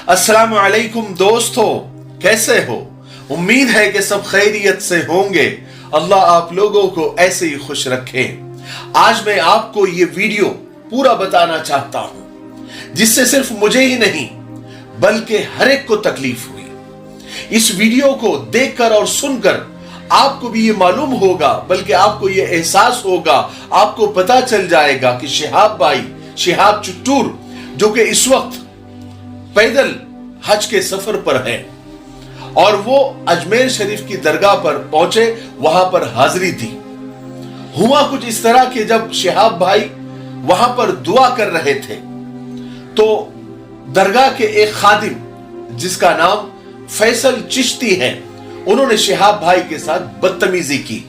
अस्सलाम वालेकुम दोस्तों, कैसे हो? उम्मीद है कि सब खैरियत से होंगे। अल्लाह आप लोगों को ऐसे ही खुश रखे। आज मैं आपको ये वीडियो पूरा बताना चाहता हूं जिससे सिर्फ मुझे ही नहीं बल्कि हर एक को तकलीफ हुई। इस वीडियो को देखकर और सुनकर आपको भी ये मालूम होगा, बल्कि आपको ये एहसास होगा, आपको पता चल जाएगा कि शिहाब भाई, शिहाब चुट्टूर, जो कि इस वक्त पैदल हज के सफर पर है और वो अजमेर शरीफ की दरगाह पर पहुंचे, वहां पर हाजिरी थी। हुआ कुछ इस तरह कि जब शिहाब भाई वहां पर दुआ कर रहे थे तो दरगाह के एक खादिम जिसका नाम फैसल चिश्ती है, उन्होंने शिहाब भाई के साथ बदतमीजी की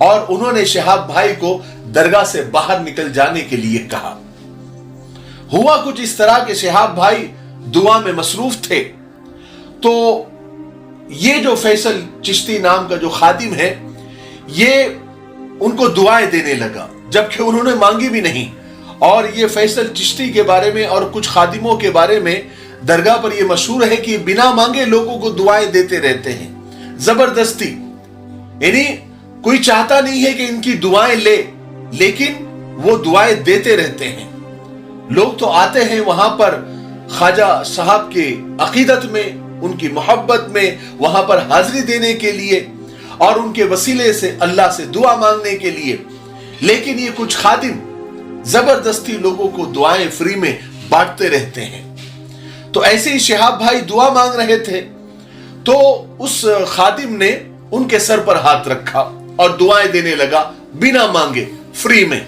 और उन्होंने शिहाब भाई को दरगाह से बाहर निकल जाने के लिए कहा। हुआ कुछ इस तरह के शिहाब भाई दुआ में मसरूफ थे तो ये जो फैसल चिश्ती नाम का जो खादिम है, ये उनको दुआएं देने लगा जबकि उन्होंने मांगी भी नहीं। और ये फैसल चिश्ती के बारे में और कुछ खादिमों के बारे में दरगाह पर यह मशहूर है कि बिना मांगे लोगों को दुआएं देते रहते हैं, जबरदस्ती। यानी कोई चाहता नहीं है कि इनकी दुआएं ले, लेकिन वो दुआएं देते रहते हैं। लोग तो आते हैं वहां पर ख्वाजा साहब के अकीदत में, उनकी मोहब्बत में, वहां पर हाजिरी देने के लिए और उनके वसीले से अल्लाह से दुआ मांगने के लिए, लेकिन ये कुछ खादिम जबरदस्ती लोगों को दुआएं फ्री में बांटते रहते हैं। तो ऐसे ही शिहाब भाई दुआ मांग रहे थे तो उस खादिम ने उनके सर पर हाथ रखा और दुआएं देने लगा बिना मांगे, फ्री में।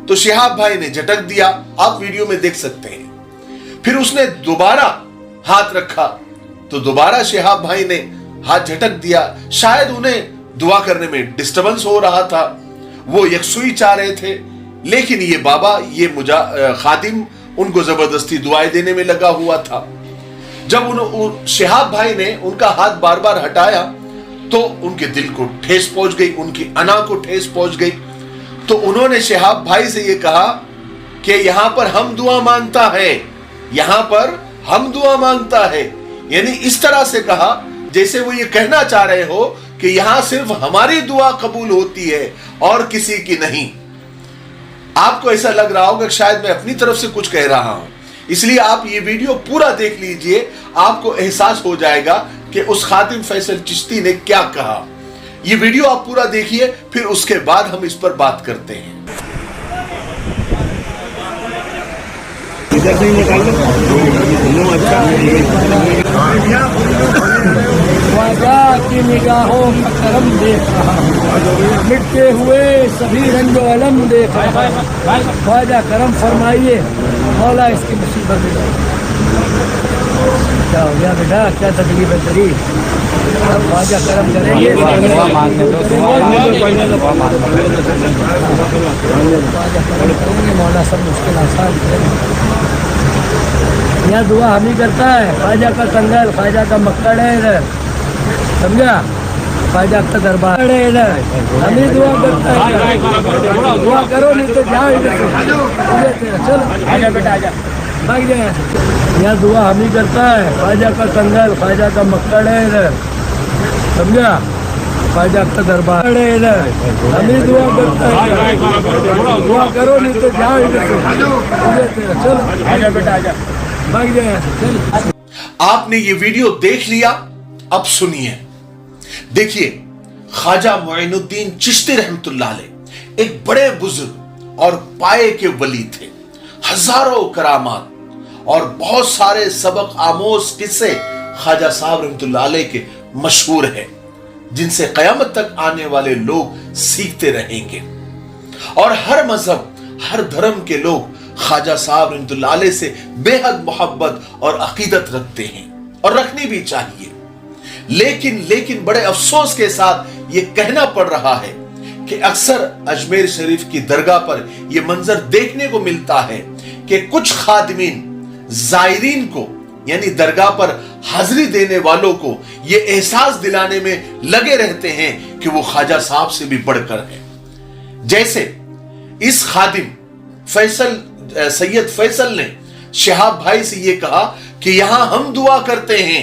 तो शिहाब भाई ने झटक दिया, आप वीडियो में देख सकते हैं। फिर उसने दोबारा हाथ रखा तो दोबारा शिहाब भाई ने हाथ झटक दिया। शायद उन्हें दुआ करने में डिस्टर्बेंस हो रहा था, वो यकसुई चाह रहे थे, लेकिन ये बाबा, ये खादिम उनको जबरदस्ती दुआएं देने में लगा हुआ था। जब शिहाब भाई ने उनका हाथ बार बार हटाया तो उनके दिल को ठेस पहुंच गई, उनकी अना को ठेस पहुंच गई। तो उन्होंने शिहाब भाई से ये कहा कि यहां पर हम दुआ मांगता है, यहां पर हम दुआ मांगता है। यानी इस तरह से कहा जैसे वो ये कहना चाह रहे हो कि यहां सिर्फ हमारी दुआ कबूल होती है और किसी की नहीं। आपको ऐसा लग रहा होगा कि शायद मैं अपनी तरफ से कुछ कह रहा हूं, इसलिए आप ये वीडियो पूरा देख लीजिए, आपको एहसास हो जाएगा कि उस खादिम फैसल चिश्ती ने क्या कहा। ये वीडियो आप पूरा देखिए, फिर उसके बाद हम इस पर बात करते हैं। ख्वाजा की निगाहों का करम देख रहा हूँ, मिटते हुए सभी रंगो अलम देख रहा हूँ। ख्वाजा करम फरमाइए, मौला इसकी मुसीबत में। क्या हो गया बेटा, क्या तकलीफ है तेरी? ख्वाजा करम करेंगे, मौला सब मुश्किल आसान करेंगे। यह दुआ हम ही करता है, ख्वाजा का कंगल, ख्वाजा का मक्कड़ है इधर, समझा? ख्वाजा का दरबार है इधर, हम ही दुआ करता है। दुआ करो नहीं तो जाओ इधर से, चलो आजा बेटा, आजा, भाग जाए। यह दुआ हम ही करता है, ख्वाजा का कंगल, ख्वाजा का मक्कड़ है इधर, समझा? ख्वाजा का दरबार है इधर, हम ही दुआ करता है। दुआ करो नहीं तो जाओ इधर से, चलो आजा बेटा, आजा, भाग जाए। आपने ये वीडियो देख लिया, अब सुनिए। देखिए, ख्वाजा मोइनुद्दीन चिश्ती रहमतुल्लाह अलैह एक बड़े बुजुर्ग और पाए के वली थे। हजारों करामात और बहुत सारे सबक आमोज किस्से ख्वाजा साहब रहमतुल्लाह अलैह के मशहूर हैं, जिनसे कयामत तक आने वाले लोग सीखते रहेंगे। और हर मजहब, हर धर्म के लोग ख्वाजा साहब रहमतुल्लाह अलैह से बेहद मोहब्बत और अकीदत रखते हैं और रखनी भी चाहिए। लेकिन बड़े अफसोस के साथ ये कहना पड़ रहा है कि अक्सर अजमेर शरीफ की दरगाह पर यह मंजर देखने को मिलता है कि कुछ खादिमीन जायरीन को, यानी दरगाह पर हाजिरी देने वालों को यह एहसास दिलाने में लगे रहते हैं कि वो ख्वाजा साहब से भी बढ़कर है। जैसे इस खादिम सैयद फैसल ने शिहाब भाई से यह कहा कि यहां हम दुआ करते हैं,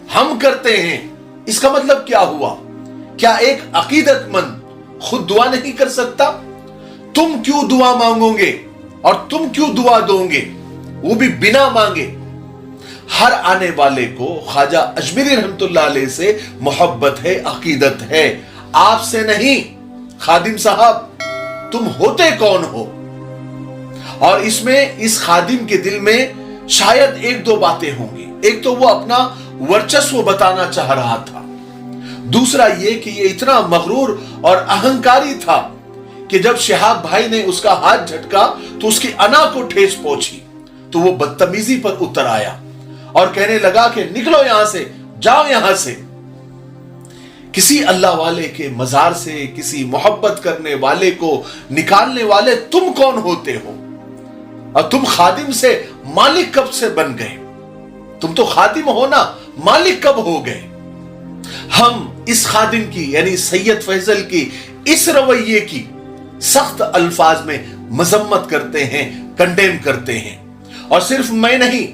हम करते हैं, इसका मतलब क्या हुआ? क्या एक अकीदतमंद खुद दुआ नहीं कर सकता? तुम क्यों दुआ मांगोगे और तुम क्यों दुआ दोगे, वो भी बिना मांगे? हर आने वाले को ख्वाजा अजमेरी रहमतुल्लाह अलैह से मोहब्बत है, अकीदत है, आपसे नहीं। खादिम साहब, तुम होते कौन हो? और इसमें इस खादिम के दिल में शायद एक दो बातें होंगी। एक तो वो अपना वर्चस्व बताना चाह रहा था, दूसरा ये कि ये इतना मगरूर और अहंकारी था कि जब शिहाब भाई ने उसका हाथ झटका तो उसकी अना को ठेस पहुंची, तो वो बदतमीजी पर उतर आया और कहने लगा कि निकलो यहां से, जाओ यहां से। किसी अल्लाह वाले के मजार से किसी मोहब्बत करने वाले को निकालने वाले तुम कौन होते हो? और तुम खादिम से मालिक कब से बन गए? तुम तो खादिम हो ना, मालिक कब हो गए? हम इस खादिम की यानी सैयद फैजल की इस रवैये की सख्त अल्फाज में मजम्मत करते हैं, कंडेम करते हैं। और सिर्फ मैं नहीं,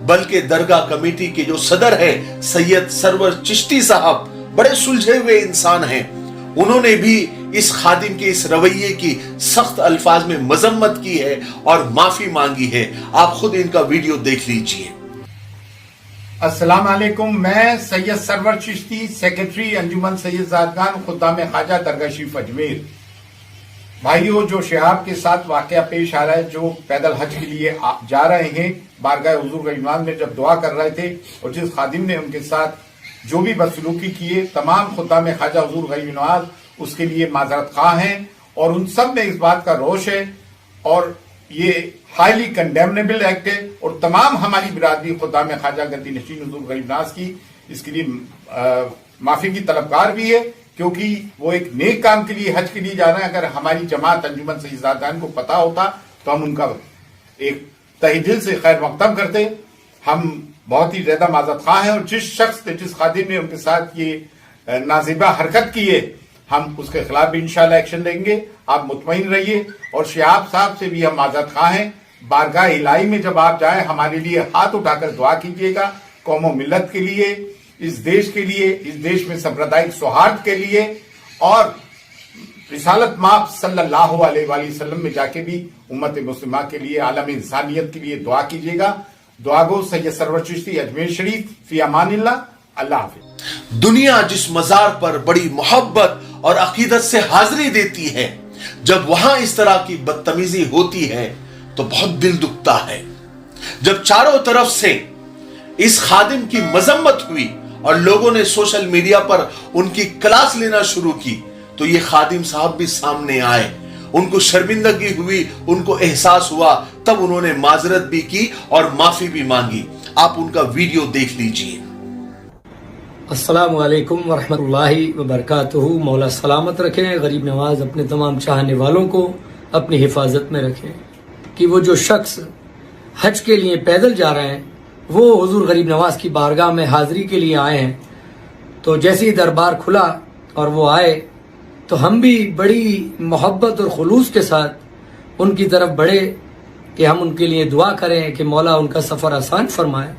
बल्कि दरगाह कमेटी के जो सदर है सैयद सरवर चिश्ती साहब, बड़े सुलझे हुए इंसान हैं, उन्होंने भी इस खादिम के इस रवैये की सख्त अल्फाज में मजम्मत की है और माफी मांगी है। आप खुद इनका वीडियो देख लीजिए। अस्सलाम वालेकुम, मैं सैयद सरवर चिश्ती, सेक्रेटरी अंजुमन सैयद ज़ादगान खुद्दाम ख्वाजा दरगाह शरीफ अजमेर। भाइयों, जो शिहाब के साथ वाकया पेश आ रहा है, जो पैदल हज के लिए जा रहे हैं, बारगाह हुजूर गरीबान में जब दुआ कर रहे थे और जिस खादिम ने उनके साथ जो भी बदसलूकी किए, तमाम खुद्दाम ख्वाजा हुजूर गरीब नवाज उसके लिए माजरत खा हैं और उन सब में इस बात का रोष है और ये हाईली कंडेमनेबल एक्ट है और तमाम हमारी बिरादरी खुद्दाम ख्वाजा गद्दी नशीन हुजूर गरीब नवाज की इसके लिए माफी की तलबगार भी है, क्योंकि वो एक नेक काम के लिए हज के लिए जा रहे हैं। अगर हमारी जमात अंजुमन सैयद ज़ादगान को पता होता तो हम उनका एक तहे दिल से खैर मकदम करते। हम बहुत ही ज्यादा माजरत खा हैं और जिस शख्स ने, जिस खादिम ने उनके साथ ये नाजिबा हरकत की है, हम उसके खिलाफ भी इंशाल्लाह एक्शन लेंगे, आप मुतमईन रहिए। और शिहाब साहब से भी हम माजरत खा हैं। बारगाह इलाही में जब आप जाएं, हमारे लिए हाथ उठाकर दुआ कीजिएगा, कौम मिल्लत के लिए, इस देश के लिए, इस देश में सांप्रदायिक सौहार्द के लिए और रिसालत माप सल्लल्लाहु अलैहि वसल्लम में जाके भी उम्मत मुस्लिमा के लिए, आलम इंसानियत के लिए दुआ कीजिएगा। दुआ गो सैयद सरवर चिश्ती, अजमेर शरीफ, फी अमानिल्लाह, अल्लाह हाफिज। दुनिया जिस मजार पर बड़ी मोहब्बत और अकीदत से हाजिरी देती है, जब वहां इस तरह की बदतमीजी होती है तो बहुत दिल दुखता है। जब चारों तरफ से इस खादिम की मजम्मत हुई और लोगों ने सोशल मीडिया पर उनकी क्लास लेना शुरू की, तो ये खादिम साहब भी सामने आए, उनको शर्मिंदगी हुई, उनको एहसास हुआ, तब उन्होंने माजरत भी की और माफी भी मांगी। आप उनका वीडियो देख लीजिए। अस्सलामु अलैकुम वरहमतुल्लाहि वबरकातुहू। मौला सलामत रखें, गरीब नवाज अपने तमाम चाहने वालों को अपनी हिफाजत में रखें। कि वो जो शख्स हज के लिए पैदल जा रहे हैं, वो हुजूर गरीब नवाज की बारगाह में हाजिरी के लिए आए हैं, तो जैसे ही दरबार खुला और वो आए तो हम भी बड़ी मोहब्बत और खुलूस के साथ उनकी तरफ बढ़े कि हम उनके लिए दुआ करें कि मौला उनका सफ़र आसान फरमाए।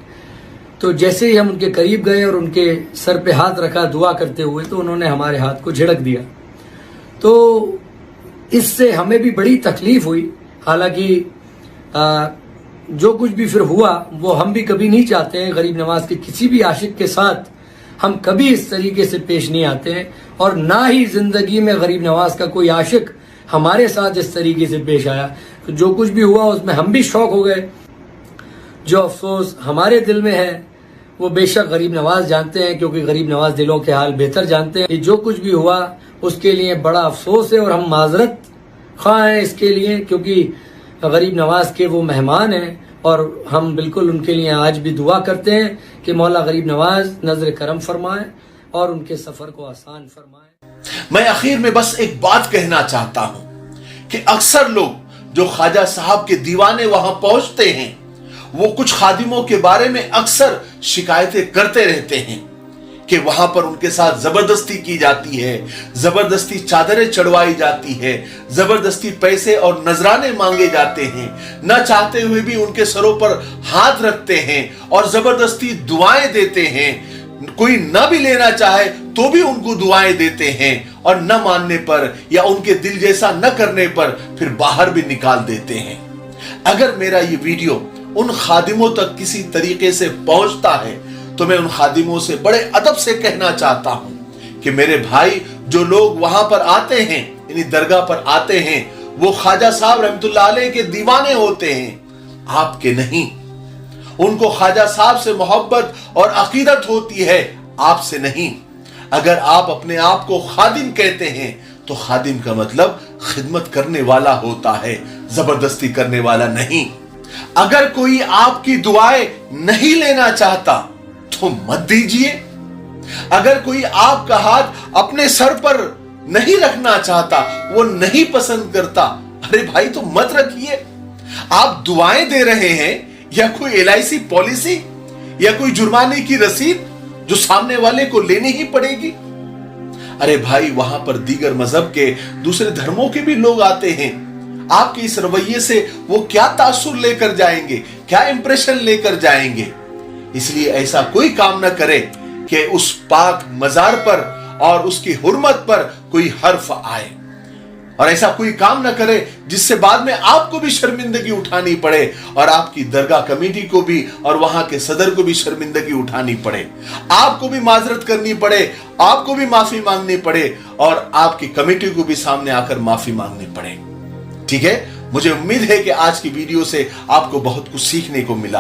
तो जैसे ही हम उनके करीब गए और उनके सर पे हाथ रखा दुआ करते हुए, तो उन्होंने हमारे हाथ को झिड़क दिया। तो इससे हमें भी बड़ी तकलीफ हुई। हालांकि जो कुछ भी फिर हुआ वो हम भी कभी नहीं चाहते हैं, गरीब नवाज के किसी भी आशिक के साथ हम कभी इस तरीके से पेश नहीं आते हैं, और ना ही जिंदगी में गरीब नवाज का कोई आशिक हमारे साथ इस तरीके से पेश आया। तो जो कुछ भी हुआ उसमें हम भी शौक हो गए। जो अफसोस हमारे दिल में है वो बेशक गरीब नवाज जानते हैं, क्योंकि गरीब नवाज दिलों के हाल बेहतर जानते हैं। जो कुछ भी हुआ उसके लिए बड़ा अफसोस है और हम माजरत खा हैं इसके लिए, क्योंकि गरीब नवाज के वो मेहमान हैं और हम बिल्कुल उनके लिए आज भी दुआ करते हैं कि मौला गरीब नवाज नजर करम फरमाए और उनके सफर को आसान फरमाए। मैं आखिर में बस एक बात कहना चाहता हूं कि अक्सर लोग जो ख्वाजा साहब के दीवाने वहां पहुंचते हैं, वो कुछ खादिमों के बारे में अक्सर शिकायतें करते रहते हैं कि वहां पर उनके साथ जबरदस्ती की जाती है, जबरदस्ती चादरें चढ़वाई जाती है, जबरदस्ती पैसे और नजराने मांगे जाते हैं, न चाहते हुए भी उनके सरों पर हाथ रखते हैं और जबरदस्ती दुआएं देते हैं। कोई न भी लेना चाहे तो भी उनको दुआएं देते हैं और न मानने पर या उनके दिल जैसा न करने पर फिर बाहर भी निकाल देते हैं। अगर मेरा ये वीडियो उन खादिमों तक किसी तरीके से पहुंचता है तो मैं उन खादिमों से बड़े अदब से कहना चाहता हूं कि मेरे भाई, जो लोग वहां पर आते हैं, यानी दरगाह पर आते हैं, वो ख्वाजा साहब रहमतुल्लाह अलैह के दीवाने होते हैं, आपके नहीं। उनको ख्वाजा साहब से मोहब्बत और अकीदत होती है, आपसे नहीं। अगर आप अपने आप को खादिम कहते हैं तो खादिम का मतलब खिदमत करने वाला होता है, जबरदस्ती करने वाला नहीं। अगर कोई आपकी दुआएं नहीं लेना चाहता तो मत दीजिए। अगर कोई आपका हाथ अपने सर पर नहीं रखना चाहता, वो नहीं पसंद करता, अरे भाई तो मत रखिए। आप दुआएं दे रहे हैं या कोई LIC पॉलिसी या कोई जुर्माने की रसीद जो सामने वाले को लेनी ही पड़ेगी। अरे भाई, वहां पर दीगर मजहब के, दूसरे धर्मों के भी लोग आते हैं। आपके इस रवैये से वो क्या तासुर लेकर जाएंगे, क्या इंप्रेशन लेकर जाएंगे। इसलिए ऐसा कोई काम ना करे कि उस पाक मजार पर और उसकी हुर्मत पर कोई हर्फ आए, और ऐसा कोई काम ना करे जिससे बाद में आपको भी शर्मिंदगी उठानी पड़े और आपकी दरगाह कमेटी को भी और वहां के सदर को भी शर्मिंदगी उठानी पड़े, आपको भी माजरत करनी पड़े, आपको भी माफी मांगनी पड़े और आपकी कमेटी को भी सामने आकर माफी मांगनी पड़े। ठीक है, मुझे उम्मीद है कि आज की वीडियो से आपको बहुत कुछ सीखने को मिला।